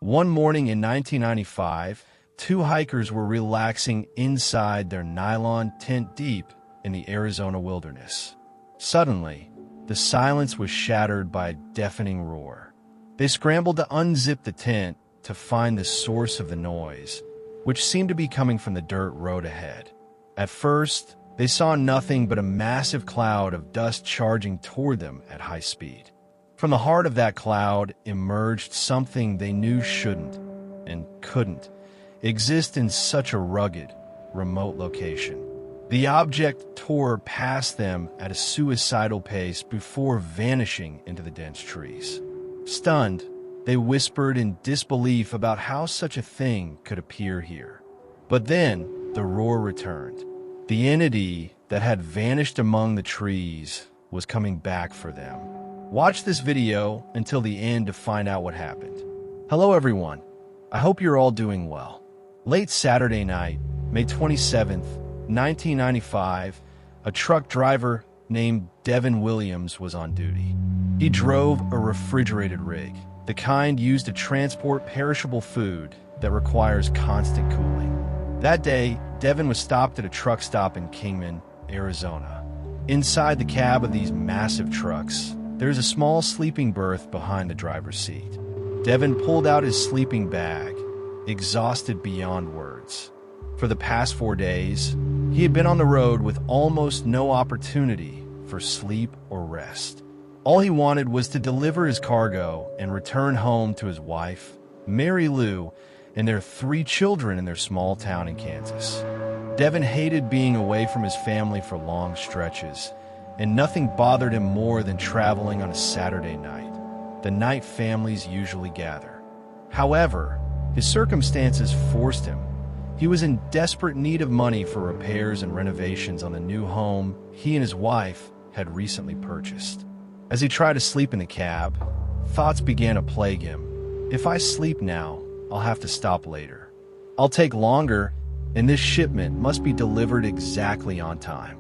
One morning in 1995, two hikers were relaxing inside their nylon tent deep in the Arizona wilderness. Suddenly, the silence was shattered by a deafening roar. They scrambled to unzip the tent to find the source of the noise, which seemed to be coming from the dirt road ahead. At first, they saw nothing but a massive cloud of dust charging toward them at high speed. From the heart of that cloud emerged something they knew shouldn't, and couldn't, exist in such a rugged, remote location. The object tore past them at a suicidal pace before vanishing into the dense trees. Stunned, they whispered in disbelief about how such a thing could appear here. But then, the roar returned. The entity that had vanished among the trees was coming back for them. Watch this video until the end to find out what happened. Hello everyone, I hope you're all doing well. Late Saturday night, May 27th, 1995, a truck driver named Devin Williams was on duty. He drove a refrigerated rig, the kind used to transport perishable food that requires constant cooling. That day, Devin was stopped at a truck stop in Kingman, Arizona. Inside the cab of these massive trucks, there's a small sleeping berth behind the driver's seat. Devin pulled out his sleeping bag, exhausted beyond words. For the past 4 days, he had been on the road with almost no opportunity for sleep or rest. All he wanted was to deliver his cargo and return home to his wife, Mary Lou, and their 3 children in their small town in Kansas. Devin hated being away from his family for long stretches, and nothing bothered him more than traveling on a Saturday night, the night families usually gather. However, his circumstances forced him. He was in desperate need of money for repairs and renovations on the new home he and his wife had recently purchased. As he tried to sleep in the cab, thoughts began to plague him. If I sleep now, I'll have to stop later. I'll take longer, and this shipment must be delivered exactly on time.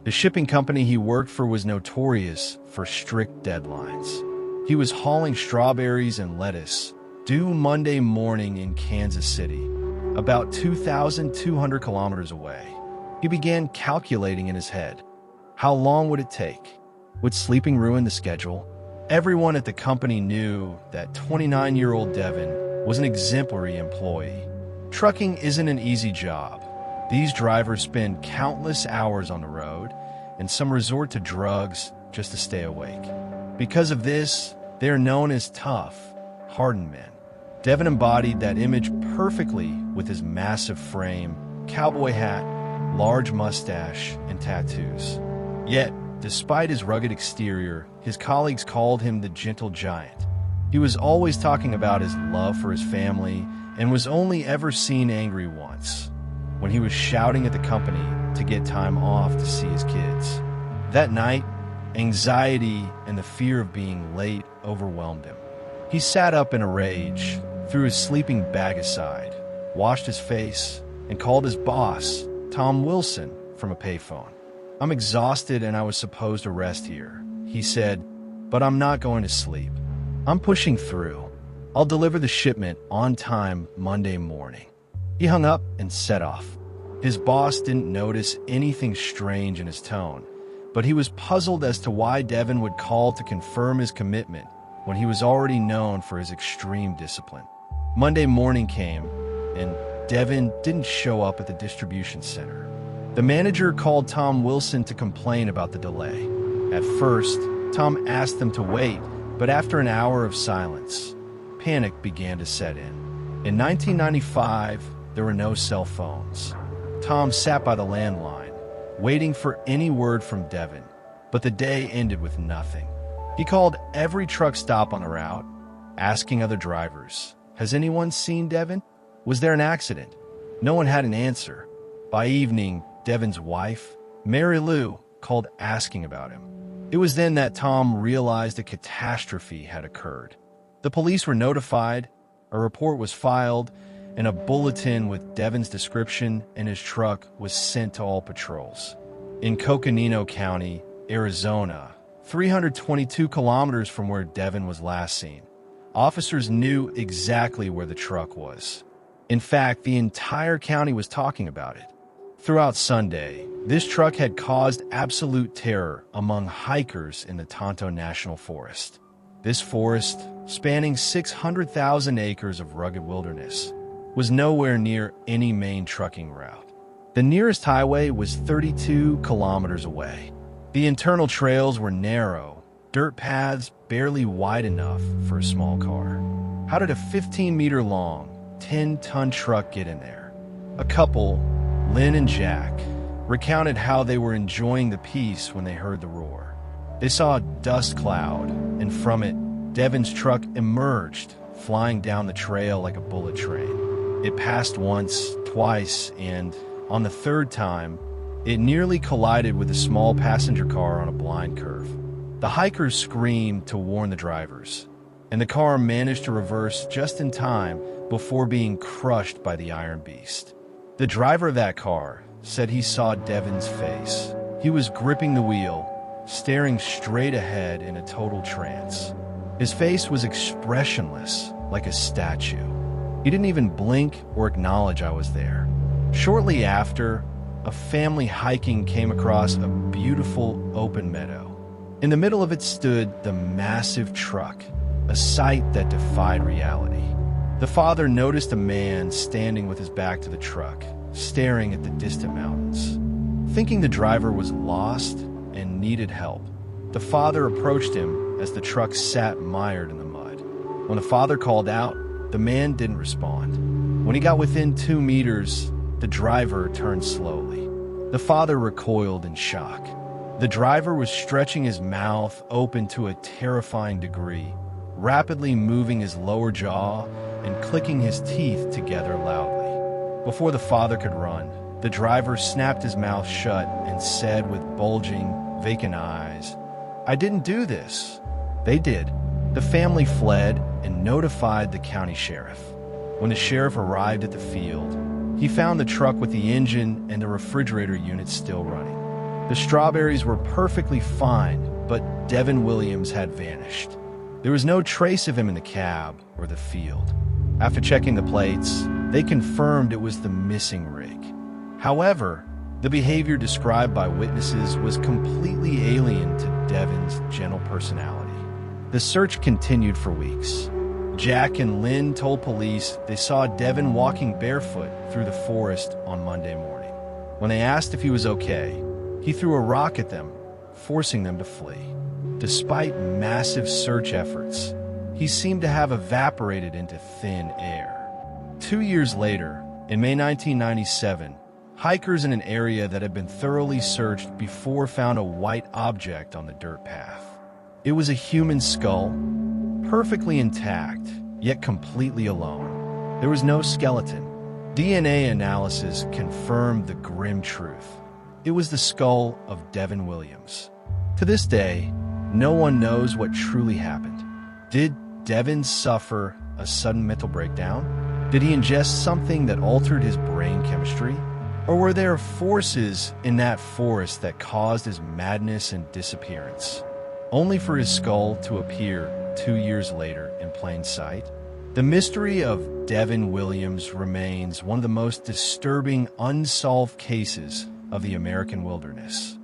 The shipping company he worked for was notorious for strict deadlines. He was hauling strawberries and lettuce, due Monday morning in Kansas City, about 2,200 kilometers away. He began calculating in his head. How long would it take? Would sleeping ruin the schedule? Everyone at the company knew that 29-year-old Devin was an exemplary employee. Trucking isn't an easy job. These drivers spend countless hours on the road, and some resort to drugs just to stay awake. Because of this, they are known as tough, hardened men. Devin embodied that image perfectly with his massive frame, cowboy hat, large mustache, and tattoos. Yet, despite his rugged exterior, his colleagues called him the gentle giant. He was always talking about his love for his family and was only ever seen angry once, when he was shouting at the company to get time off to see his kids. That night, anxiety and the fear of being late overwhelmed him. He sat up in a rage, threw his sleeping bag aside, washed his face, and called his boss, Tom Wilson, from a payphone. "I'm exhausted and I was supposed to rest here," he said, "but I'm not going to sleep. I'm pushing through. I'll deliver the shipment on time Monday morning." He hung up and set off. His boss didn't notice anything strange in his tone, but he was puzzled as to why Devin would call to confirm his commitment when he was already known for his extreme discipline. Monday morning came, and Devin didn't show up at the distribution center. The manager called Tom Wilson to complain about the delay. At first, Tom asked them to wait, but after an hour of silence, panic began to set in. In 1995, there were no cell phones. Tom sat by the landline, waiting for any word from Devin, but the day ended with nothing. He called every truck stop on the route, asking other drivers, "Has anyone seen Devin? Was there an accident?" No one had an answer. By evening, Devin's wife, Mary Lou, called asking about him. It was then that Tom realized a catastrophe had occurred. The police were notified, a report was filed, and a bulletin with Devin's description and his truck was sent to all patrols. In Coconino County, Arizona, 322 kilometers from where Devin was last seen, Officers knew exactly where the truck was. In fact, the entire county was talking about it. Throughout Sunday, this truck had caused absolute terror among hikers in the Tonto National Forest. This forest, spanning 600,000 acres of rugged wilderness, was nowhere near any main trucking route. The nearest highway was 32 kilometers away. The internal trails were narrow, dirt paths barely wide enough for a small car. How did a 15-meter-long, 10-ton truck get in there? A couple, Lynn and Jack, recounted how they were enjoying the peace when they heard the roar. They saw a dust cloud, and from it, Devin's truck emerged, flying down the trail like a bullet train. It passed once, twice, and, on the third time, it nearly collided with a small passenger car on a blind curve. The hikers screamed to warn the drivers, and the car managed to reverse just in time before being crushed by the iron beast. The driver of that car said he saw Devin's face. He was gripping the wheel, staring straight ahead in a total trance. His face was expressionless, like a statue. He didn't even blink or acknowledge I was there. Shortly after, a family hiking came across a beautiful open meadow. In the middle of it stood the massive truck, a sight that defied reality. The father noticed a man standing with his back to the truck, staring at the distant mountains. Thinking the driver was lost and needed help, the father approached him as the truck sat mired in the mud. When the father called out, the man didn't respond. When he got within 2 meters, the driver turned slowly. The father recoiled in shock. The driver was stretching his mouth open to a terrifying degree, rapidly moving his lower jaw and clicking his teeth together loudly. Before the father could run, the driver snapped his mouth shut and said with bulging, vacant eyes, "I didn't do this." They did. The family fled and notified the county sheriff. When the sheriff arrived at the field, he found the truck with the engine and the refrigerator unit still running. The strawberries were perfectly fine, but Devin Williams had vanished. There was no trace of him in the cab or the field. After checking the plates, they confirmed it was the missing rig. However, the behavior described by witnesses was completely alien to Devin's gentle personality. The search continued for weeks. Jack and Lynn told police they saw Devin walking barefoot through the forest on Monday morning. When they asked if he was okay, he threw a rock at them, forcing them to flee. Despite massive search efforts, he seemed to have evaporated into thin air. 2 years later, in May 1997, hikers in an area that had been thoroughly searched before found a white object on the dirt path. It was a human skull, perfectly intact, yet completely alone. There was no skeleton. DNA analysis confirmed the grim truth. It was the skull of Devin Williams. To this day, no one knows what truly happened. Did Devin suffer a sudden mental breakdown? Did he ingest something that altered his brain chemistry? Or were there forces in that forest that caused his madness and disappearance, only for his skull to appear 2 years later in plain sight? The mystery of Devin Williams remains one of the most disturbing unsolved cases of the American wilderness.